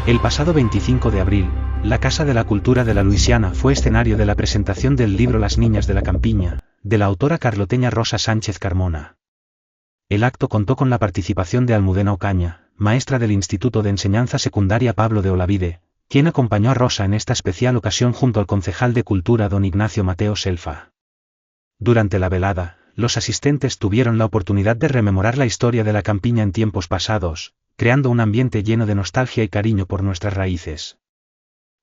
El pasado 25 de abril, la Casa de la Cultura de la Luisiana fue escenario de la presentación del libro Las Niñas de la Campiña, de la autora carloteña Rosa Sánchez Carmona. El acto contó con la participación de Almudena Ocaña, maestra del Instituto de Enseñanza Secundaria Pablo de Olavide, quien acompañó a Rosa en esta especial ocasión junto al concejal de Cultura don Ignacio Mateo Selfa. Durante la velada, los asistentes tuvieron la oportunidad de rememorar la historia de la campiña en tiempos pasados, creando un ambiente lleno de nostalgia y cariño por nuestras raíces.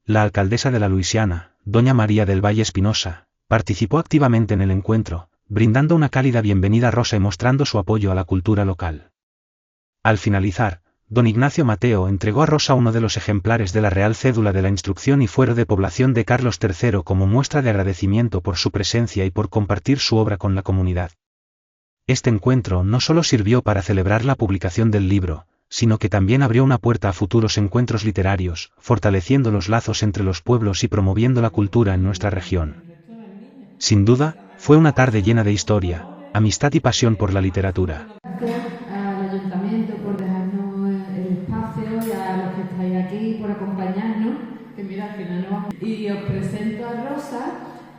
La alcaldesa de la Luisiana, doña María del Valle Espinosa, participó activamente en el encuentro, brindando una cálida bienvenida a Rosa y mostrando su apoyo a la cultura local. Al finalizar, don Ignacio Mateo entregó a Rosa uno de los ejemplares de la Real Cédula de la Instrucción y Fuero de Población de Carlos III como muestra de agradecimiento por su presencia y por compartir su obra con la comunidad. Este encuentro no solo sirvió para celebrar la publicación del libro, sino que también abrió una puerta a futuros encuentros literarios, fortaleciendo los lazos entre los pueblos y promoviendo la cultura en nuestra región. Sin duda, fue una tarde llena de historia, amistad y pasión por la literatura. Gracias al Ayuntamiento por dejarnos el espacio y a los que estáis aquí por acompañarnos, que mira, al final no vamos. Y os presento a Rosa,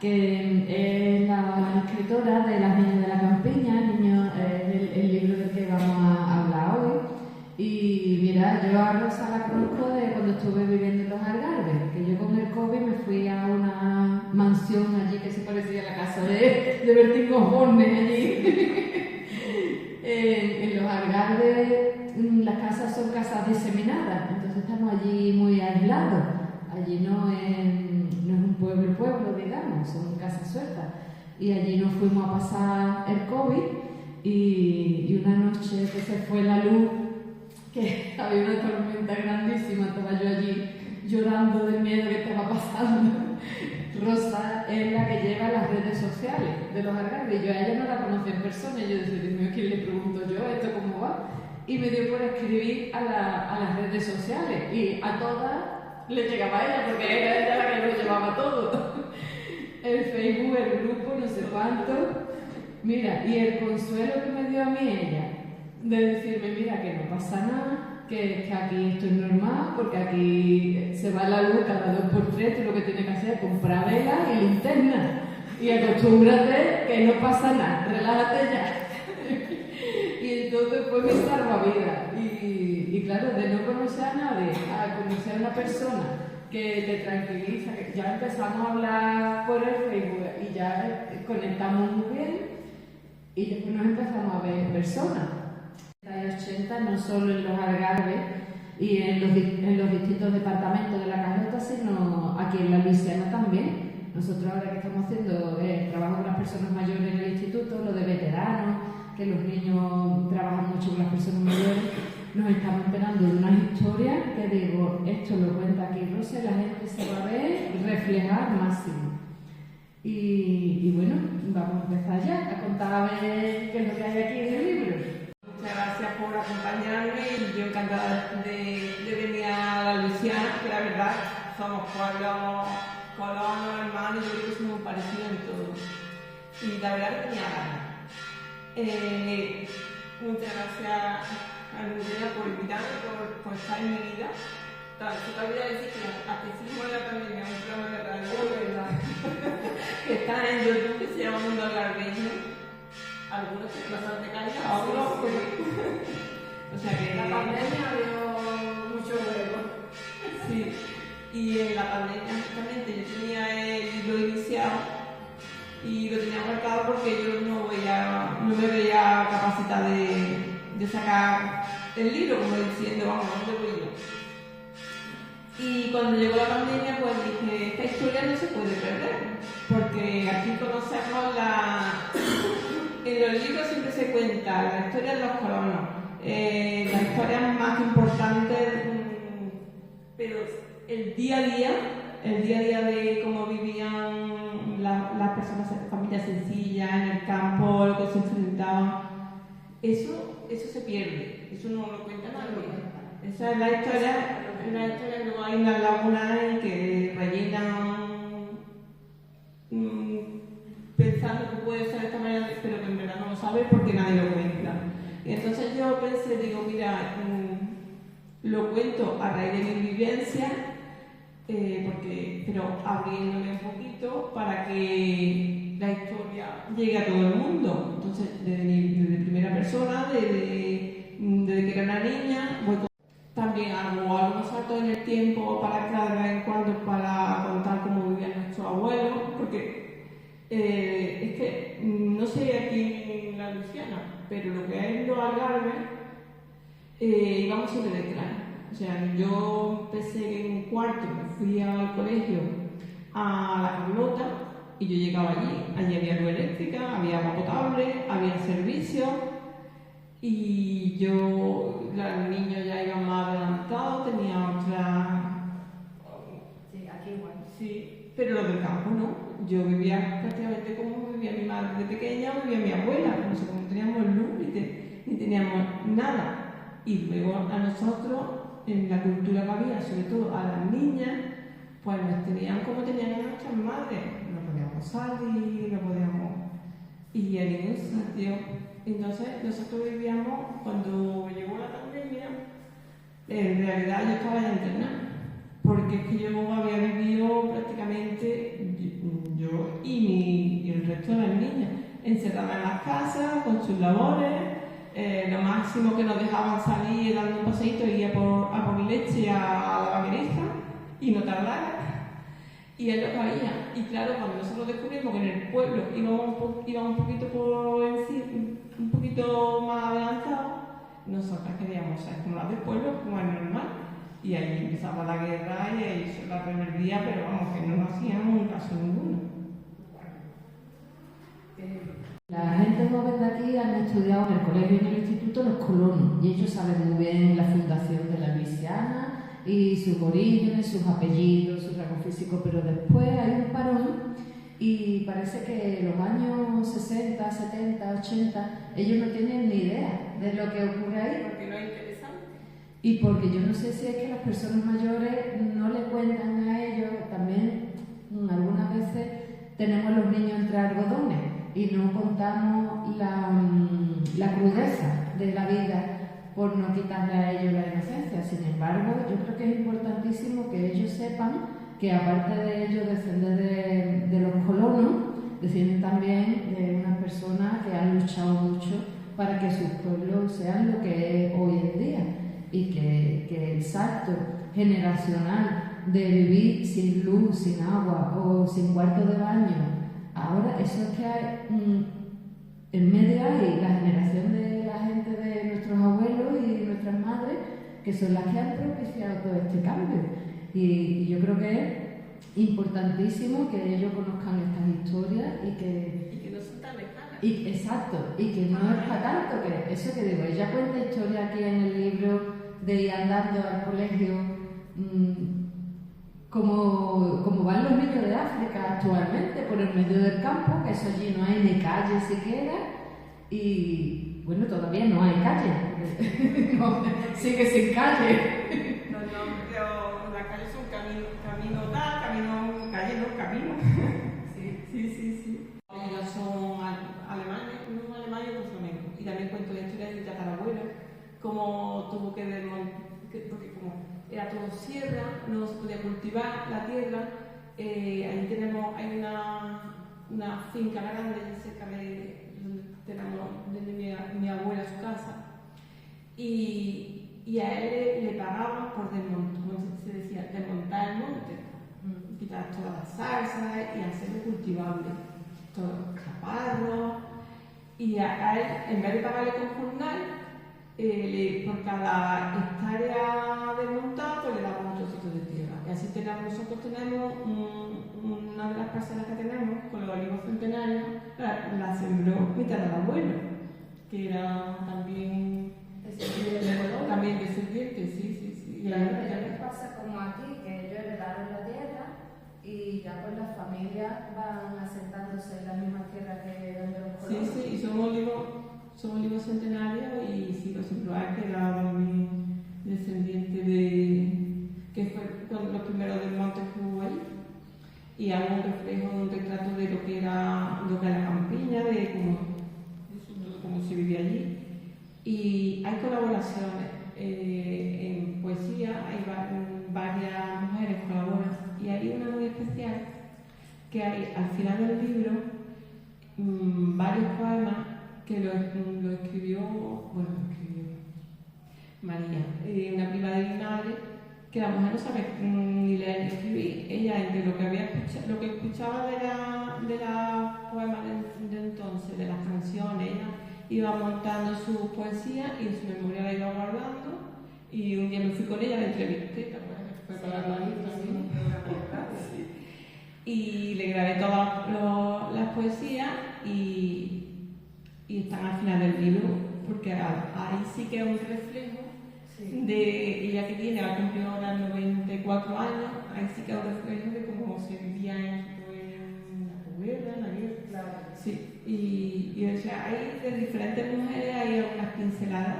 que es la escritora de Las Niñas de la Campiña, el libro del que vamos a hablar hoy. Y mira, yo a Rosa la conozco de cuando estuve viviendo en Los Algarves, que yo con el COVID me fui a una mansión allí que se parecía a la casa de Bertín Osborne allí. En Los Algarves las casas son casas diseminadas, entonces estamos allí muy aislados. Allí no es un pueblo, digamos, son casas sueltas. Y allí nos fuimos a pasar el COVID y una noche que se fue la luz, que había una tormenta grandísima, estaba yo allí llorando del miedo que estaba pasando. Rosa es la que lleva las redes sociales de Los Algarves. Yo a ella no la conocí en persona y yo decía, Dios mío, ¿quién le pregunto yo esto cómo va? Y me dio por escribir a las redes sociales y a todas le llegaba a ella porque era ella la que lo llevaba todo. El Facebook, el grupo, no sé cuánto. Mira, y el consuelo que me dio a mí ella de decirme, mira, que no pasa nada, que aquí esto es normal, porque aquí se va la luz cada 2x3, tú lo que tienes que hacer es comprar velas y linterna. Y acostúmbrate que no pasa nada, relájate ya. Y entonces fue mi salvavidas. Y claro, de no conocer a nadie, a conocer a una persona que te tranquiliza, que ya empezamos a hablar por el Facebook y ya conectamos muy bien, y después nos empezamos a ver en persona. En los 80, no solo en Los Algarves y en los distintos departamentos de la Carlota, sino aquí en la Luisiana también. Nosotros ahora que estamos haciendo trabajo con las personas mayores en el instituto, lo de veteranos, que los niños trabajan mucho con las personas mayores, nos estamos enterando de unas historias que digo, esto lo cuenta aquí Rosa, la gente se va a ver y reflejar máximo. Y bueno, vamos a empezar ya a contar a ver qué es lo que hay aquí en el libro. Muchas gracias por acompañarme y yo encantada de venir a la Luisiana, que la verdad somos pueblos, colonos, hermanos, yo creo que somos parecidos en todo. Y la verdad que tenía ganas. Muchas gracias a Almudena por invitarme, por estar en mi vida. Yo te voy a decir que hasta hicimos la pandemia un programa de radio, ¿verdad? Que está en YouTube, que se llama Mundo Algarveño. Algunos se pasaron de calle, otros o sea que la pandemia dio mucho huevo. Sí, y en la pandemia justamente yo tenía el libro iniciado y lo tenía marcado porque yo no me veía capacitada de sacar el libro, como diciendo, vamos, ¿dónde voy yo? Y cuando llegó la pandemia, pues dije, esta historia no se puede perder, porque aquí conocemos en los libros siempre se cuenta la historia de los colonos, las historias más importantes, pero el día a día de cómo vivían las personas, familias sencillas, en el campo, lo que se enfrentaban, eso se pierde, eso no lo cuenta nadie. Esa es la historia, no hay una laguna en que rellenan pensando que puede ser de esta manera, pero que en verdad no lo sabe porque nadie lo cuenta. Y entonces yo pensé, digo, mira, lo cuento a raíz de mi vivencia, pero abriéndole un poquito para que la historia llegue a todo el mundo. Entonces, desde primera persona, desde que era una niña, también hago algunos saltos en el tiempo para de vez en cuando para contar cómo vivían nuestros abuelos, porque es que no sé aquí en la Luisiana, pero lo que es los Algarves, íbamos siempre de claro. O sea, yo empecé en un cuarto, me fui al colegio a la Carlota y yo llegaba allí. Allí había luz eléctrica, había agua potable, había servicio y los niños ya iban más adelantados, tenía otra... Sí, aquí igual. Sí, pero los del campo no. Yo vivía prácticamente como vivía mi madre de pequeña o vivía mi abuela. Nosotros no teníamos luz ni teníamos nada. Y luego a nosotros, en la cultura que había, sobre todo a las niñas, pues nos tenían como tenían a nuestras madres. No podíamos salir, no podíamos ir a ningún sitio. Entonces nosotros vivíamos, cuando llegó la pandemia, en realidad yo estaba ya internada, porque es que yo había vivido prácticamente, yo y el resto de las niñas, encerradas en las casas, con sus labores. Lo máximo que nos dejaban salir dando un paseíto y ir a por leche a la vaquerista y no tardar. Y es lo que había. Y claro, cuando nosotros descubrimos que en el pueblo íbamos un poquito por encima, un poquito más adelantado, nosotras queríamos ser como las del pueblo, como es normal. Y ahí empezaba la guerra y ahí hizo la primer día, pero vamos, que no nos hacíamos caso ninguno. La gente joven de aquí han estudiado en el colegio y en el instituto los colonos y ellos saben muy bien la fundación de la Luisiana y sus orígenes, sus apellidos, su rango físico, pero después hay un parón y parece que los años 60, 70, 80 ellos no tienen ni idea de lo que ocurre ahí. Porque no es interesante. Y porque yo no sé si es que las personas mayores no le cuentan a ellos, también algunas veces tenemos los niños entre algodones y no contamos la crudeza de la vida por no quitarle a ellos la inocencia. Sin embargo, yo creo que es importantísimo que ellos sepan que aparte de ellos descender de los colonos, descienden también de unas personas que han luchado mucho para que sus pueblos sean lo que es hoy en día y que el salto generacional de vivir sin luz, sin agua o sin cuarto de baño, ahora eso es que hay, en medio hay la generación de la gente de nuestros abuelos y de nuestras madres, que son las que han propiciado todo este cambio. Y yo creo que es importantísimo que ellos conozcan estas historias y que no son tan lejanas. Exacto, y que no es para tanto, que eso que digo, ella cuenta historias aquí en el libro de ir andando al colegio, como van los niños de África actualmente, por el medio del campo, que eso allí no hay ni calle siquiera, y bueno, todavía no hay calle, no, sigue sin calle. No, pero las calles son camino camino. Sí. Ellos son alemanes, unos alemanes y unos flamencos. Y también cuento la historia de mi tatarabuelo, cómo tuvo que porque como era todo sierra, no se podía cultivar la tierra. Ahí hay una finca grande cerca de mi abuela, su casa. Y a él le pagaban por desmontar, como se decía, desmontar el monte, quitar todas las zarzas y hacerlo cultivable, todos los caparros. Y a él, en vez de pagarle con jornal, por cada hectárea desmontada, pues le daban un trocito de tierra. Y así nosotros tenemos una de las parcelas que tenemos, con los olivos centenarios, la sembró mi tatarabuelo, que era también descendiente, sí. Claro, ya les pasa como aquí, que ellos heredaron la tierra y ya pues las familias van asentándose en las mismas tierras que donde los colonos. Sí, y son olivos centenarios y sí, los ejemplares que era mi descendiente que fue con los primeros desmontes que hubo ahí. Y hago un reflejo, un retrato de lo que era la campiña, de cómo se vivía allí. Y hay colaboraciones en poesía al final del libro varios poemas que lo escribió María, una prima de mi madre, que la mujer no sabe ni leer ni escribir. Ella, entre lo que escuchaba de la poemas de entonces, de las canciones, ella iba montando su poesía y en su memoria la iba guardando. Y un día me fui con ella, la entrevisté, fue para la lista, sí. Y le grabé todas las poesías y están al final del libro, porque ahí sí que es un reflejo de ella que tiene, ha cumplido ahora 94 años, ahí sí que es un reflejo de cómo se vivía en la pobreza, en la guerra. Claro. Sí, y o sea, hay de diferentes mujeres, hay algunas pinceladas,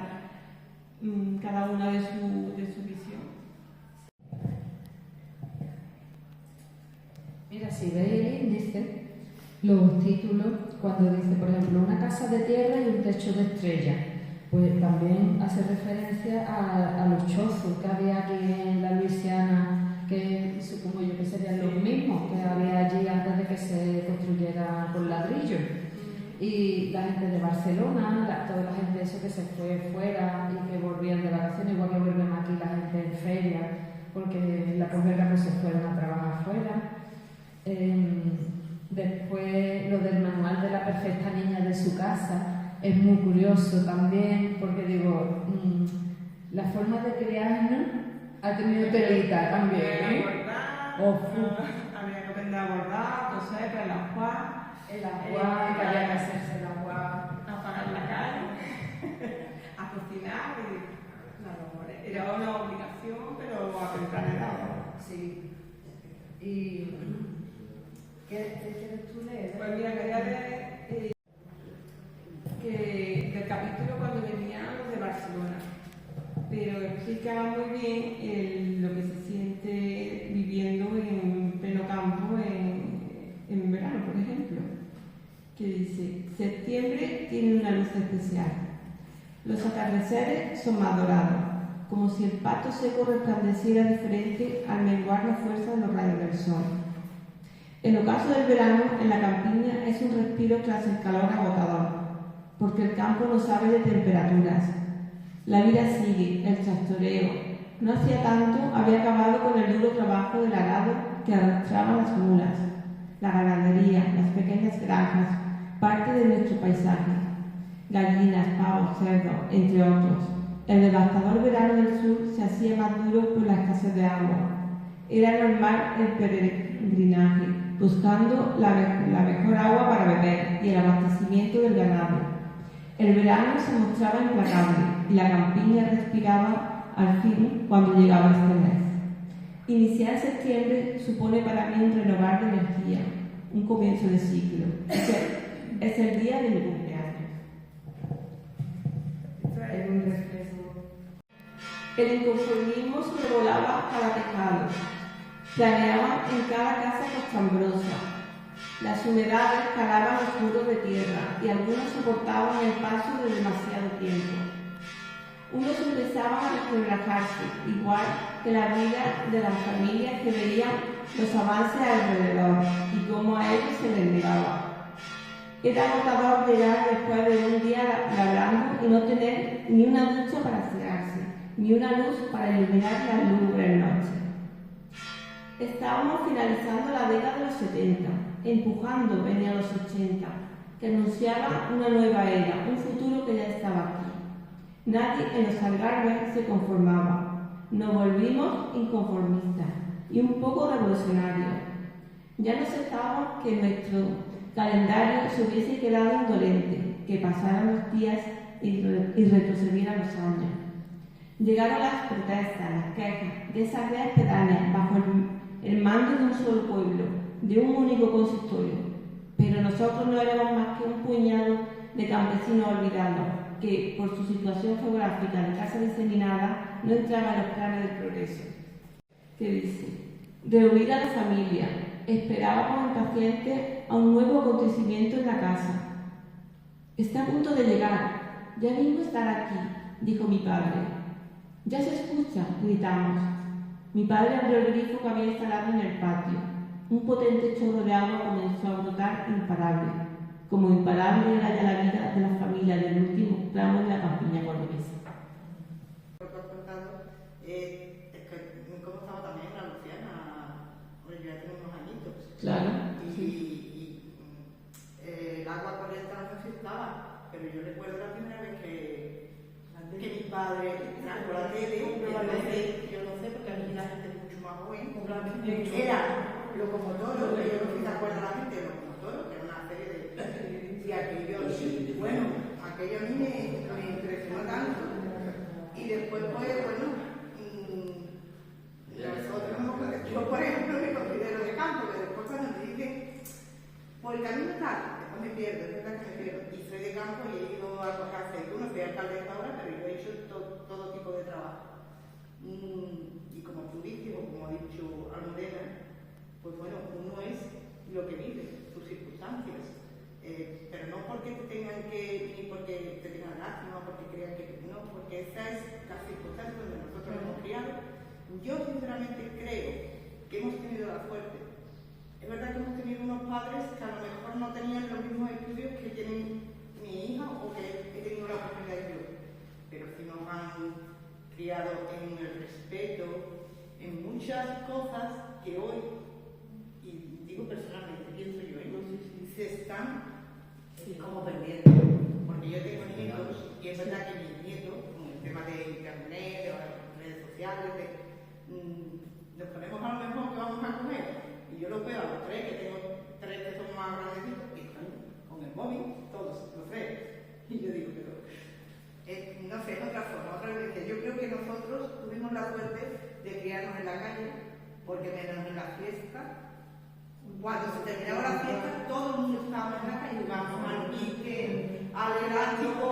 cada una de su visión. Mira, si veis el índice, los títulos, cuando dice, por ejemplo, una casa de tierra y un techo de estrella, pues también hace referencia a los chozos que había aquí en la Luisiana, que supongo yo que serían los mismos que había allí antes de que se construyera con ladrillo. Y la gente de Barcelona, toda la gente eso que se fue fuera y que volvían de vacaciones, igual que vuelven aquí la gente en feria, porque la posguerra pues se fueron a trabajar fuera. Después lo del manual de la perfecta niña de su casa es muy curioso también, porque digo, la forma de criarnos ha tenido telita también, ¿eh? Había que aprender a bordar, coser, el ajuar, que había que hacerse el agua, a pagar la calle, a cocinar, y era una obligación, pero a temprana edad. sí. Y ¿qué quieres tú leer? Pues mira, quería leer del capítulo cuando venían los de Barcelona, pero explica muy bien lo que se siente viviendo en pleno campo en verano, por ejemplo, que dice: septiembre tiene una luz especial, los atardeceres son más dorados, como si el pasto seco resplandeciera diferente al menguar la fuerza de los rayos del sol. El ocaso del verano en la campiña es un respiro tras el calor agotador, porque el campo no sabe de temperaturas. La vida sigue, el tractoreo. No hacía tanto había acabado con el duro trabajo del arado que arrastraban las mulas, la ganadería, las pequeñas granjas, parte de nuestro paisaje. Gallinas, pavos, cerdos, entre otros. El devastador verano del sur se hacía más duro por la escasez de agua. Era normal el peregrinaje, buscando la mejor agua para beber y el abastecimiento del ganado. El verano se mostraba implacable y la campiña respiraba al fin cuando llegaba este mes. Iniciar septiembre supone para mí un renovar de energía, un comienzo de ciclo. Es el día de mi cumpleaños. Es un reflejo. El inconformismo sobrevolaba cada tejado. Planeaban en cada casa cochambrosa. Las humedades calaban los muros de tierra y algunos soportaban el paso de demasiado tiempo. Unos empezaban a resquebrajarse, igual que la vida de las familias que veían los avances alrededor y cómo a ellos se les negaba. Era agotador llegar después de un día labrando y no tener ni una ducha para asearse, ni una luz para iluminar las lúgubres noches. Estábamos finalizando la década de los 70, empujando venía los 80, que anunciaba una nueva era, un futuro que ya estaba aquí. Nadie en los Algarves se conformaba. Nos volvimos inconformistas y un poco revolucionarios. Ya no aceptábamos que nuestro calendario se hubiese quedado indolente, que pasaran los días y retrocedieran los años. Llegaron las protestas, las quejas de esas redes pedáneas bajo el mando de un solo pueblo, de un único consistorio. Pero nosotros no éramos más que un puñado de campesinos olvidados, que por su situación geográfica de casa diseminada no entraba en los planes del progreso. Que dice: reunir a la familia, esperábamos impacientes a un nuevo acontecimiento en la casa. Está a punto de llegar, ya mismo estará aquí, dijo mi padre. Ya se escucha, gritamos. Mi padre abrió el grifo que había instalado en el patio. un potente chorro de agua comenzó a brotar imparable, como imparable era ya la vida de la familia del último tramo de la campiña cordobesa. ¿Cómo estaba también la Luciana? Bueno, yo ya tengo unos añitos. Claro. Y el agua corriente no sé si estaba, pero yo recuerdo la primera vez que mi padre trajo la tele, yo no sé, porque a mí la gente es mucho más joven, era Locomotoro, que yo no sé si se acuerda la gente de Locomotoro, que era una serie de aquellos, bueno, aquello a mí me impresionó tanto. Y después, pues, bueno, nosotros, yo por ejemplo me considero de campo, que después cuando me dicen, por el camino tal, después me pierdo, es verdad que me pierdo. Y soy de campo y he ido a coger aceitunas, soy alcaldesa ahora, pero yo he hecho todo tipo de trabajo. Y como tú dices, o como ha dicho Almudena, pues bueno, uno es lo que vive, sus circunstancias. Pero no porque te tengan que, ni porque te tengan lástima, porque crean que no, porque esa es la circunstancia donde nosotros hemos criado. Yo sinceramente creo que hemos tenido la suerte. Es verdad que hemos tenido unos padres que a lo mejor no tenían los mismos estudios que tienen mi hija o que he tenido la oportunidad yo, pero sí nos han criado en el respeto, en muchas cosas que hoy, y digo personalmente, pienso yo, se están como perdiendo. Porque yo tengo nietos y es verdad que mis nietos, con el tema de internet, de las redes sociales, nos ponemos a lo mejor que vamos a comer y yo los veo a los tres, que tengo tres que son más grandecitos y están con el móvil, todos, los tres. Y yo digo, pero no sé, es otra forma, otra vez. Yo creo que nosotros tuvimos la suerte de criarnos en la calle, porque menos en la fiesta. Cuando se terminaba la fiesta, todo el mundo estaba en la calle, jugábamos al pique, al elástico,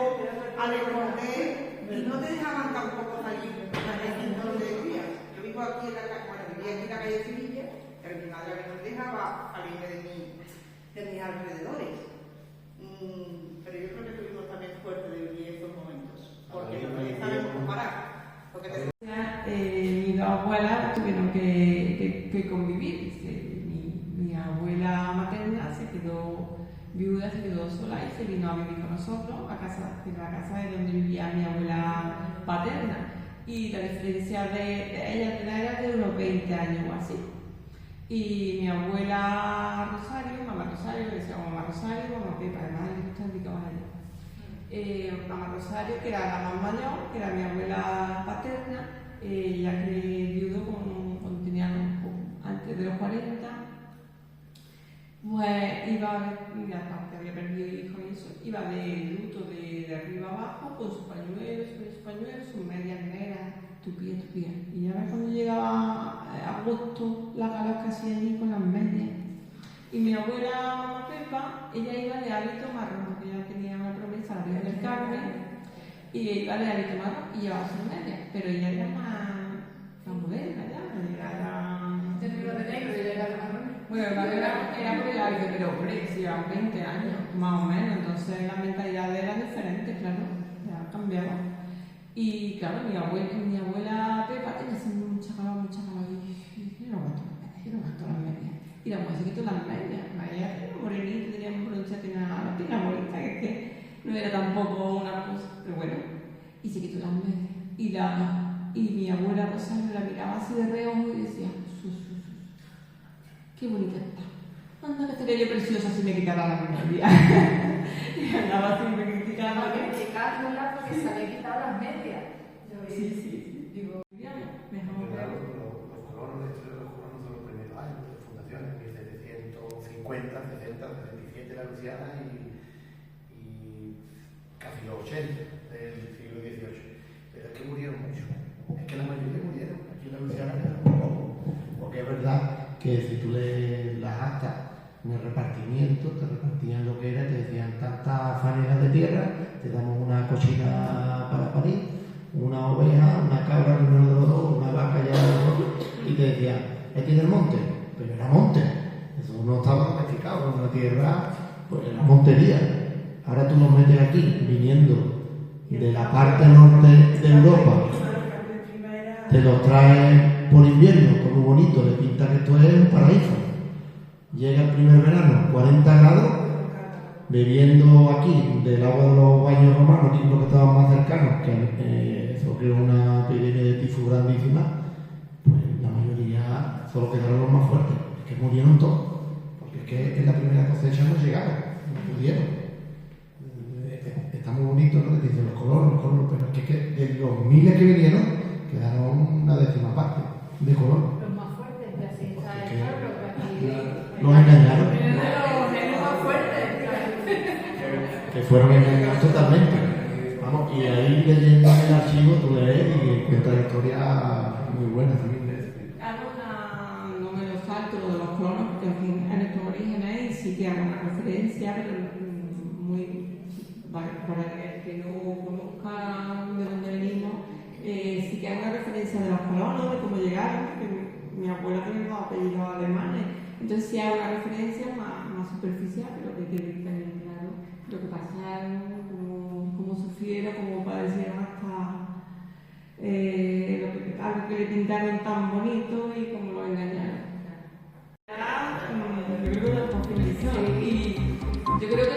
al esconder, y no te dejaban tampoco salir donde vivías. Yo vivo aquí en la calle, bueno, vivía aquí en la calle de Sevilla, pero mi madre no me dejaba salirme de mis alrededores. Pero yo creo que tuvimos también suerte de vivir esos momentos, porque no sabemos comparar. Mis dos abuelas tuvieron que convivir. Mi abuela materna se quedó viuda, se quedó sola y se vino a vivir con nosotros a la casa de donde vivía mi abuela paterna. Y la diferencia de ella era de unos 20 años o así. Y mi abuela Rosario, mamá Rosario, le decíamos mamá Rosario, mamá Pepa, además le gustan dedicados a ella. Mamá Rosario, que era la más mayor, que era mi abuela paterna, ella que viudó cuando tenía antes de los 40. Pues iba, y aparte había perdido hijos y eso, iba de luto de arriba abajo, con sus pañuelos, sus medias negras, tupía. Y ya ves cuando llegaba agosto, la calor que hacía allí con las medias. Y mi abuela mamá Pepa, ella iba de hábito marrón, porque ella tenía una promesa arriba del Carmen, y iba de hábito marrón y llevaba sus medias, pero ella era más moderna ya, bueno, era por el hábito, pero hombre, si llevan 20 años, más o menos, entonces la mentalidad era diferente, claro, ya cambiaba. Y claro, mi abuela Pepa tenía mucha calor, y yo no aguanto las medias. Y la mujer se quitó las medias, ella era morenita, tenía un bronce, tenía una bonita, que no era tampoco una cosa, pero bueno, y se quitó las medias. Y mi abuela Rosario la miraba así de reojo y decía, qué bonita está. Anda, que estaría yo preciosa si me quitara la medias. Y andaba siempre criticando. Criticándola porque se había quitado las medias. Sí. Digo, mejor. Los colonos de los primeros años de fundaciones, 1750, 60, 77 la Luciana y casi los 80 del siglo XVIII. Pero es que murieron mucho. Es que la mayoría murieron. Aquí en la Luciana quedaron muy pocos. Porque es verdad que si tú lees las actas en el repartimiento, te repartían lo que era, te decían tantas fanegas de tierra, te damos una cochina para parir, una oveja, una cabra, una vaca ya, y te decían, este es del monte, pero era monte, eso no estaba domesticado, era una tierra, pues era montería. Ahora tú nos metes aquí, viniendo de la parte norte de Europa, te lo traes por invierno, todo muy bonito, le pinta que esto es un paraíso. llega el primer verano, 40 grados, bebiendo aquí del agua de los baños romanos, que es lo que estaban más cercanos, que eso creó una epidemia de tifus grandísima, pues la mayoría solo quedaron los más fuertes, es que murieron todos, porque es que en la primera cosecha no llegaron, no pudieron. Está muy bonito, ¿no? Que dicen los colores, pero es que de los miles que vinieron, quedaron una décima parte de color. Los más fuertes, y así está el pueblo, que aquí... Los engañaron. Los genes más fuertes, Que fueron engañados totalmente. Vamos, y ahí leyendo en el archivo tú lees y cuenta la historia muy buena también. No me lo salto lo de los colonos, porque en estos orígenes sí que hago una referencia, pero muy... para el que no conozca de dónde venimos, sí que hay una referencia de los colonos, de cómo llegaron, porque mi abuela tiene dos apellidos alemanes, entonces sí hay una referencia más superficial, pero que tiene que tener claro lo que pasaron, cómo sufrieron, cómo padecieron hasta algo que le pintaron tan bonito y cómo lo engañaron. Yo creo que una confirmación y yo creo que